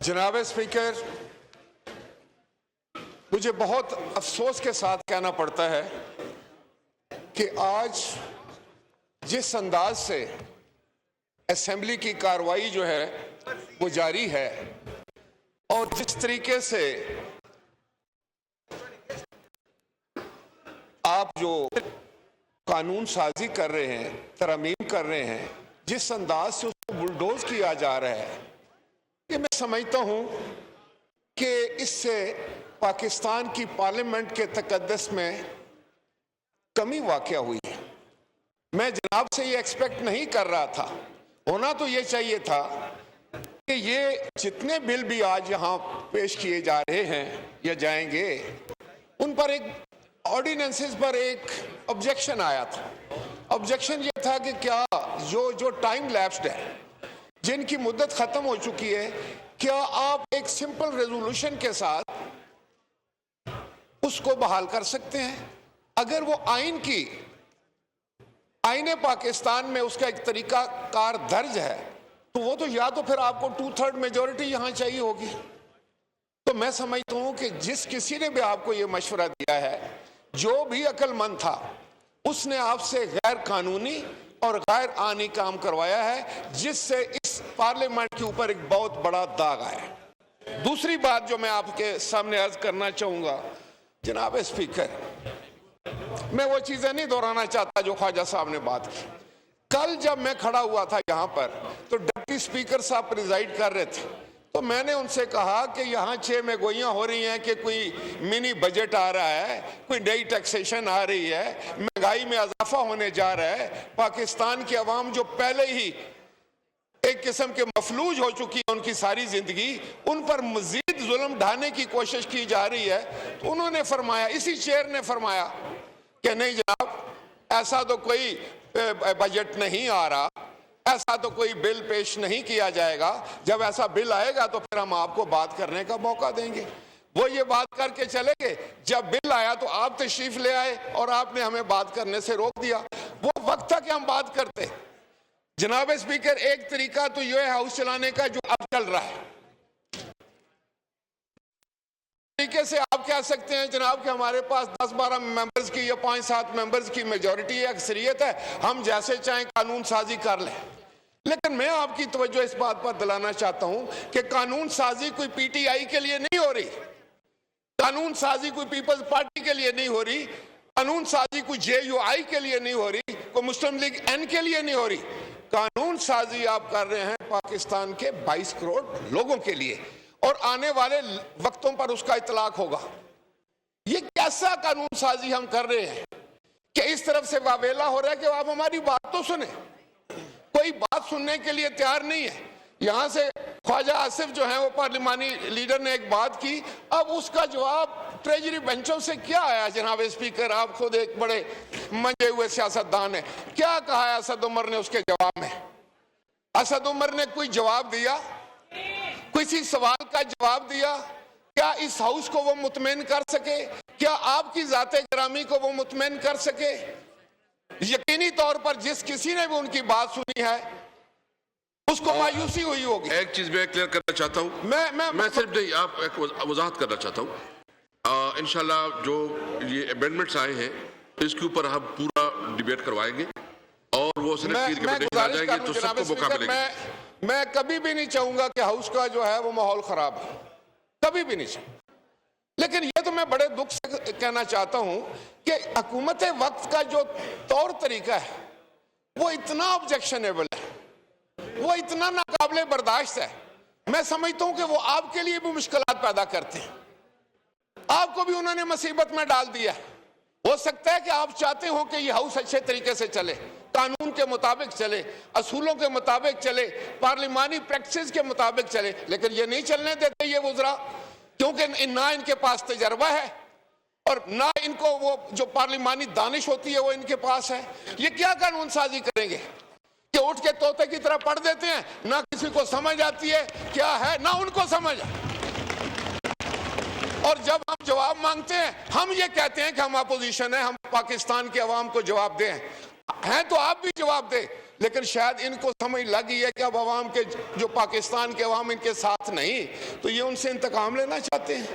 जनाब स्पीकर, मुझे बहुत अफसोस के साथ कहना पड़ता है कि आज जिस अंदाज से असेंबली की कार्रवाई जो है वो जारी है और जिस तरीके से आप जो कानून साजी कर रहे हैं, तरमीम कर रहे हैं, जिस अंदाज से उसको बुलडोज किया जा रहा है, ये मैं समझता हूं कि इससे पाकिस्तान की पार्लियामेंट के तकद्दुस में कमी वाक़या हुई है। मैं जनाब से ये एक्सपेक्ट नहीं कर रहा था। होना तो ये चाहिए था कि ये जितने बिल भी आज यहाँ पेश किए जा रहे हैं या जाएंगे, उन पर एक ऑर्डिनेंसेस पर एक ऑब्जेक्शन आया था। ऑब्जेक्शन ये था कि क्या जो टाइम लैप्स्ड है, जिनकी मुद्दत खत्म हो चुकी है, क्या आप एक सिंपल रेजोल्यूशन के साथ उसको बहाल कर सकते हैं? अगर वो आईने पाकिस्तान में उसका एक तरीका कार दर्ज है, तो वो तो या तो फिर आपको 2/3 मेजोरिटी यहां चाहिए होगी। तो मैं समझता हूं कि जिस किसी ने भी आपको ये मशवरा दिया है, जो भी अक्लमंद था, उसने आपसे गैर कानूनी और गैर आनी काम करवाया है, जिससे इस पार्लियामेंट के ऊपर एक बहुत बड़ा दाग आया। दूसरी बात जो मैं आपके सामने अर्ज करना चाहूंगा, जनाब स्पीकर, मैं वो चीजें नहीं दोहराना चाहता जो ख्वाजा साहब ने बात की। कल जब मैं खड़ा हुआ था यहाँ पर, तो डिप्टी स्पीकर साहब प्रिजाइड कर रहे थे, तो मैंने उनसे कहा कि यहाँ 6 में गोइयां हो रही हैं कि कोई मिनी बजट आ रहा है, कोई नई टैक्सेशन आ रही है, महंगाई में इजाफा होने जा रहा है, पाकिस्तान की अवाम जो पहले ही एक किस्म के मफलूज हो चुकी है उनकी सारी जिंदगी, उन पर मजीद जुल्म ढाने की कोशिश की जा रही है। तो उन्होंने फरमाया, इसी चेयर ने फरमाया कि नहीं जनाब, ऐसा तो कोई बजट नहीं आ रहा, ऐसा तो कोई बिल पेश नहीं किया जाएगा। जब ऐसा बिल आएगा तो फिर हम आपको बात करने का मौका देंगे। वो ये बात करके चले गए। जब बिल आया तो आप तशरीफ ले आए और आपने हमें बात करने से रोक दिया। वो वक्त था कि हम बात करते। जनाब स्पीकर, एक तरीका तो यह है हाउस चलाने का जो अब चल रहा है। तरीके से आप कह सकते हैं जनाब कि हमारे पास 10-12 मेंबर्स की या 5-7 मेंबर्स की मेजॉरिटी है, अक्सरियत है, हम जैसे चाहें कानून साजी कर लें। लेकिन मैं आपकी तवज्जो इस बात पर दिलाना चाहता हूं कि कानून साजी कोई पीटीआई के लिए नहीं हो रही, कानून साजी कोई पीपल्स पार्टी के लिए नहीं हो रही, कानून साजी कोई जेयूआई के लिए नहीं हो रही, कोई मुस्लिम लीग एन के लिए नहीं हो रही। कानून साजी आप कर रहे हैं पाकिस्तान के 22 करोड़ लोगों के लिए, और आने वाले वक्तों पर उसका इतलाक होगा। ये कैसा कानून साजी हम कर रहे हैं कि इस तरफ से वावेला हो रहा है कि आप हमारी बात तो सुने, कोई बात सुनने के लिए तैयार नहीं है। यहां से ख्वाजा आसिफ जो है वो पार्लिमानी लीडर ने एक बात की, अब उसका जवाब ट्रेजरी बेंचों से क्या आया? जनाब स्पीकर, आप खुद एक बड़े मंजे हुए सियासतदान है, क्या कहा है असद उमर ने उसके जवाब में? असद उमर ने कोई जवाब दिया? किसी सवाल का जवाब दिया? क्या इस हाउस को वो मुतमईन कर सके? क्या आपकी जाते गिरामी को वो मुतमईन कर सके? यकीनी तौर पर जिस किसी ने भी उनकी बात सुनी है उसको मायूसी हुई होगी। एक चीज मैं क्लियर करना चाहता हूं, मैं सिर्फ नहीं, आप एक वजाहत करना चाहता हूं। इंशाल्लाह जो ये अमेंडमेंट्स आए हैं इसके ऊपर हम पूरा डिबेट करवाएंगे और वो जाएंगे तो सबको मौका मिलेगा। मैं कभी भी नहीं चाहूंगा कि हाउस का जो है वो माहौल खराब है, कभी भी नहीं चाहूंगा। लेकिन ये तो मैं बड़े दुख से कहना चाहता हूं कि हुकूमत वक्त का जो तौर तरीका है वो इतना ऑब्जेक्शनेबल है, वो इतना नाकाबिले बर्दाश्त है। मैं समझता हूं कि वो आपके लिए भी मुश्किलात पैदा करते हैं, आपको भी उन्होंने मुसीबत में डाल दिया। हो सकता है कि आप चाहते हो कि ये हाउस अच्छे तरीके से चले, कानून के मुताबिक चले, असूलों के मुताबिक चले, पार्लिमानी प्रैक्टिस के मुताबिक चले, लेकिन ये नहीं चलने देते ये वज़रा, क्योंकि ना इनके पास तजर्बा है और ना इनको वो जो पार्लिमानी दानिश होती है वो इनके पास है। ये क्या कानून साजी करेंगे कि उठ के तोते की तरह पढ़ देते हैं, ना किसी को समझ आती है क्या है, ना उनको समझ। और जब हम जवाब मांगते हैं हम ये कहते हैं कि हम अपोजिशन है, हम पाकिस्तान के अवाम को जवाब दें। हैं तो आप भी जवाब दें, लेकिन शायद इनको समझ लगी है कि अब अवाम के जो पाकिस्तान के अवाम इनके साथ नहीं, तो ये उनसे इंतकाम लेना चाहते हैं,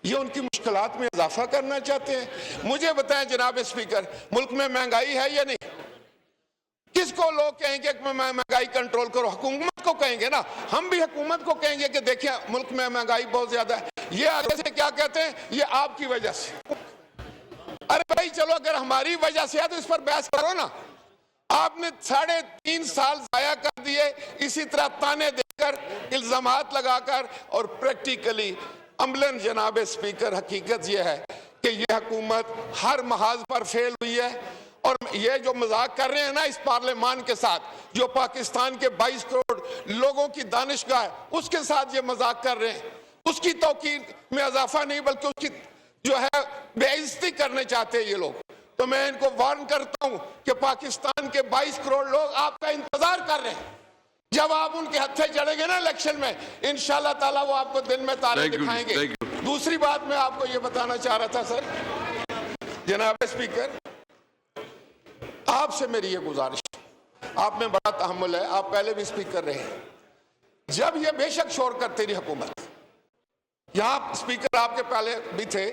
ये उनकी मुश्किलात में इजाफा करना चाहते हैं। मुझे बताएं जनाब स्पीकर, मुल्क में महंगाई है या नहीं? किसको लोग कहेंगे कि महंगाई कंट्रोल करो? हुकूमत को कहेंगे ना। हम भी हुकूमत को कहेंगे कि देखिए मुल्क में महंगाई बहुत ज्यादा है। ये आगे से क्या कहते हैं, ये आपकी वजह से। अरे भाई चलो, अगर हमारी वजह से है तो इस पर बहस करो ना। आपने 3.5 साल जाया कर दिए इसी तरह ताने देकर, इल्जामात लगाकर, और प्रैक्टिकली अमलन जनाब स्पीकर हकीकत यह है कि यह हुकूमत हर महाज पर फेल हुई है। और ये जो मजाक कर रहे हैं ना इस पार्लियामान के साथ, जो पाकिस्तान के 22 करोड़ लोगों की दानिशगाह है, उसके साथ ये मजाक कर रहे हैं। उसकी तौकीर में इजाफा नहीं बल्कि उसकी जो है बेइज्जती करने चाहते हैं ये लोग। तो मैं इनको वार्न करता हूं कि पाकिस्तान के 22 करोड़ लोग आपका इंतजार कर रहे हैं। जब आप उनके हत्थे चढ़ेंगे ना इलेक्शन में, इंशाल्लाह ताला वो आपको दिन में तारे दिखाएंगे। दूसरी बात मैं आपको ये बताना चाह रहा था सर, जनाब स्पीकर, आपसे मेरी ये गुजारिश, आप में बड़ा तहम्मुल है, आप पहले भी स्पीकर रहे हैं। जब ये बेशक शोर करती रही हुकूमत, यहाँ स्पीकर आपके पहले भी थे,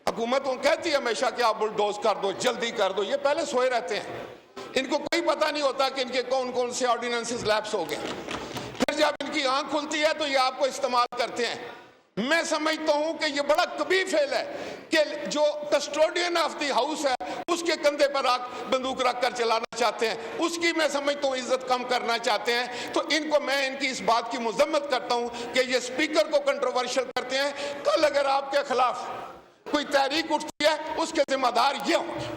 हुकूमत वो कहती है हमेशा कि आप बुलडोज कर दो, जल्दी कर दो। ये पहले सोए रहते हैं, इनको कोई पता नहीं होता कि इनके कौन कौन से ऑर्डिनेंसेस लैप्स हो गए। फिर जब इनकी आंख खुलती है तो ये आपको इस्तेमाल करते हैं। मैं समझता हूं कि ये बड़ा कभी फेल है कि जो कस्टोडियन ऑफ द हाउस है उसके कंधे पर बंदूक रखकर चलाना चाहते हैं, उसकी मैं समझता हूं इज्जत कम करना चाहते हैं। तो इनको मैं इनकी इस बात की मुजम्मत करता हूं कि ये स्पीकर को कंट्रोवर्शियल करते हैं। कल अगर आपके खिलाफ कोई तहरीक उठती है उसके जिम्मेदार ये होंगे।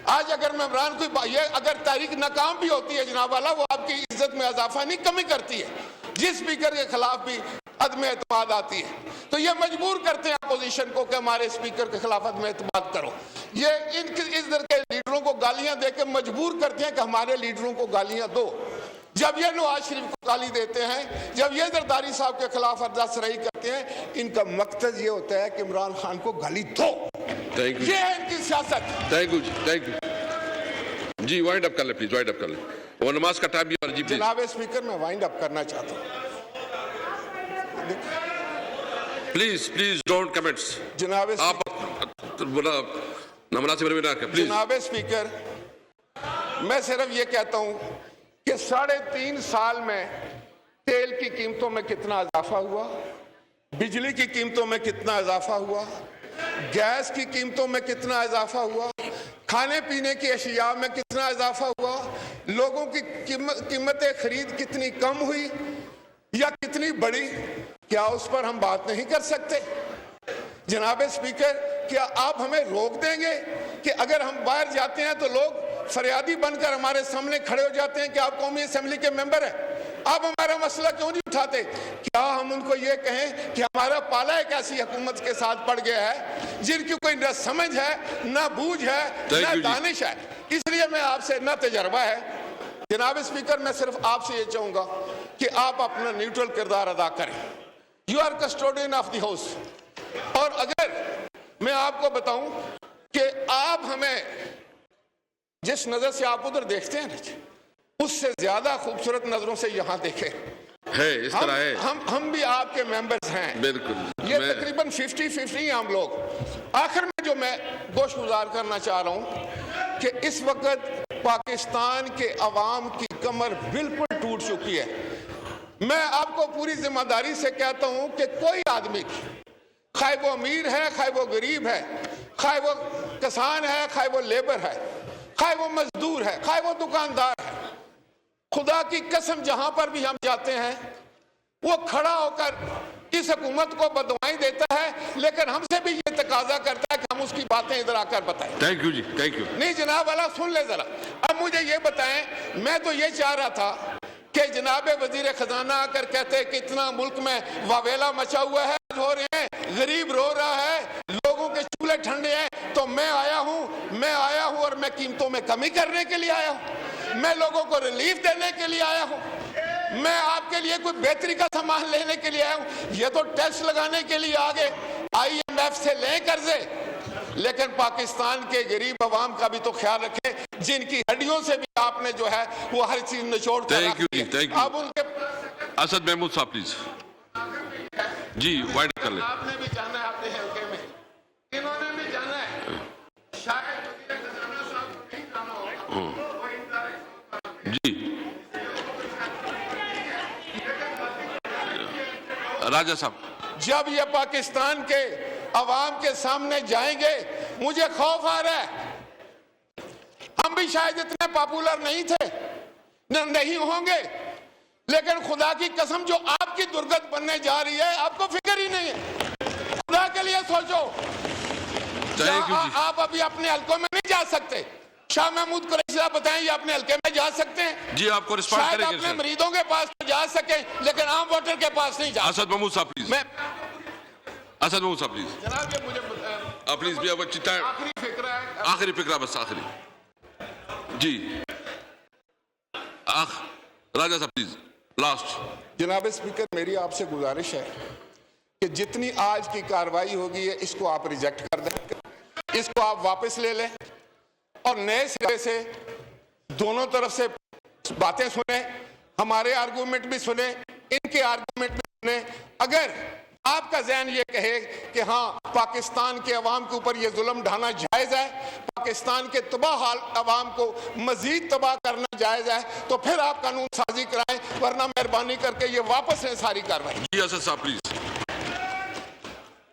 आज अगर मेम्बरान कोई ये अगर तहरीक नाकाम भी होती है जनाब वाला, वो आपकी इज्जत में इजाफा नहीं कमी करती है। जिस स्पीकर के खिलाफ भी अदम एतमाद आती है तो ये मजबूर करते हैं अपोजिशन को कि हमारे स्पीकर के खिलाफ अदम एतमाद करो। ये इस तरह के लीडरों को गालियां देकर मजबूर करते हैं कि हमारे लीडरों को गालियां दो। जब ये नवाज शरीफ को गाली देते हैं, जब ये जरदारी साहब के खिलाफ अरदासरही करते हैं, इनका मकसद ये होता है कि इमरान खान को गाली दो। ये है इनकी सियासत। थैंक यू जी। वाइंड अप कर ले प्लीज, वाइंड अप कर ले, वो नमाज का टाइम भी है। जी जनाब स्पीकर, मैं वाइंड अप करना चाहता हूँ। Please don't comments. जनाब आप नमनासिब रवि ना कर प्लीज। जनाब स्पीकर, मैं सिर्फ ये कहता हूँ कि 3.5 साल में तेल की कीमतों में कितना इजाफा हुआ, बिजली की कीमतों में कितना इजाफा हुआ, गैस की कीमतों में कितना इजाफा हुआ, खाने पीने की अशिया में कितना इजाफा हुआ, लोगों की कीमतें खरीद कितनी कम हुई या कितनी बढ़ी, क्या उस पर हम बात नहीं कर सकते? जनाब स्पीकर, क्या आप हमें रोक देंगे कि अगर हम बाहर जाते हैं तो लोग फरियादी बनकर हमारे सामने खड़े हो जाते हैं कि आप कौमी असेंबली के मेंबर हैं, आप हमारा मसला क्यों नहीं उठाते? क्या हम उनको ये कहें कि हमारा पाला एक ऐसी हुकूमत के साथ पड़ गया है जिनकी कोई न समझ है, न बूझ है, न दानिश है, इसलिए मैं आपसे न तजर्बा है। जनाब स्पीकर, मैं सिर्फ आपसे ये चाहूंगा कि आप अपना न्यूट्रल किरदार अदा करें। You are custodian of the house. और अगर मैं आपको बताऊं कि आप हमें जिस नजर से आप उधर देखते हैं उससे ज्यादा खूबसूरत नजरों से यहाँ देखें है, इस तरह है। हम भी आपके मेंबर्स हैं। बिल्कुल। ये तकरीबन 50-50 हम लोग। आखिर में जो मैं गोश गुजार करना चाह रहा हूं कि इस वक्त पाकिस्तान के अवाम की कमर बिल्कुल टूट चुकी है। मैं आपको पूरी जिम्मेदारी से कहता हूं कि कोई आदमी, खाए वो अमीर है, खाए वो गरीब है, खाए वो किसान है, खाए वो लेबर है, खाए वो मजदूर है, खाए वो दुकानदार है, खुदा की कसम जहां पर भी हम जाते हैं वो खड़ा होकर इस हुकूमत को बददुआएं देता है, लेकिन हमसे भी ये तकाजा करता है कि हम उसकी बातें इधर आकर बताएं। थैंक यू जी, थैंक यू। नहीं जनाब वाला, सुन ले जरा। अब मुझे ये बताएं, मैं तो ये चाह रहा था कि जनाब वजीर खजाना आकर कहते कि इतना मुल्क में वावेला मचा हुआ है, हो रहे हैं, गरीब रो रहा है, लोगों के चूल्हे ठंडे हैं, तो मैं आया हूं और मैं कीमतों में कमी करने के लिए आया हूं, मैं लोगों को रिलीफ देने के लिए आया हूं, मैं आपके लिए कोई बेहतरी का सामान लेने के लिए आया हूं। ये तो टैक्स लगाने के लिए आ गए, IMF से लें कर्जे, लेकिन पाकिस्तान के गरीब अवाम का भी तो ख्याल रखें जिनकी हड्डियों से भी आपने जो है वो हर चीज निचोड़ कर थैंक यू। अब उनके असद महमूद साहब प्लीज। जी वाइड कर ले। आपने भी जाना है अपने हल्के में, इन्होंने भी जाना है, शायद वज़ीर खजाना साहब को नहीं जाना होगा, वो इनडायरेक्ट। जी राजा साहब, जब ये पाकिस्तान के अवाम के सामने जाएंगे मुझे खौफ आ रहा है। हम भी शायद इतने पॉपुलर नहीं थे, नहीं होंगे, लेकिन खुदा की कसम जो आपकी दुर्गत बनने जा रही है आपको फिक्र ही नहीं है। खुदा के लिए सोचो, आप अभी अपने हलकों में नहीं जा सकते। शाह महमूद कुरैशी साहब बताएं, ये अपने हलके में जा सकते हैं? जी आपको रिस्पॉन्ड शायद करेंगे अपने सर। मरीदों के पास तो जा सके, लेकिन आम वोटर के पास नहीं जा सकते। असद महमूद साहब प्लीज, मैं असद महमूद साहब प्लीज, जनाब ये मुझे आप प्लीज भी अब चिट्टा आखिरी फिक्र है, आखिरी फिक्रा बस आखिरी। जी राजा साहब प्लीज लास्ट। जनाब स्पीकर मेरी आपसे गुजारिश है कि जितनी आज की कार्रवाई होगी है इसको आप रिजेक्ट कर दें, इसको आप वापस ले लें और नए सिरे से दोनों तरफ से बातें सुने, हमारे आर्गूमेंट भी सुने, इनके आर्गूमेंट भी सुने। अगर आपका ज़हन ये कहे कि हाँ पाकिस्तान के अवाम के ऊपर ये जुल्म ढाना जायज़ है, पाकिस्तान के तबाह हाल अवाम को मजीद तबाह करना जायज़ है, तो फिर आप कानून साजी कराएं, वरना मेहरबानी करके ये वापस लें सारी कार्रवाई। जी असद साहब प्लीज।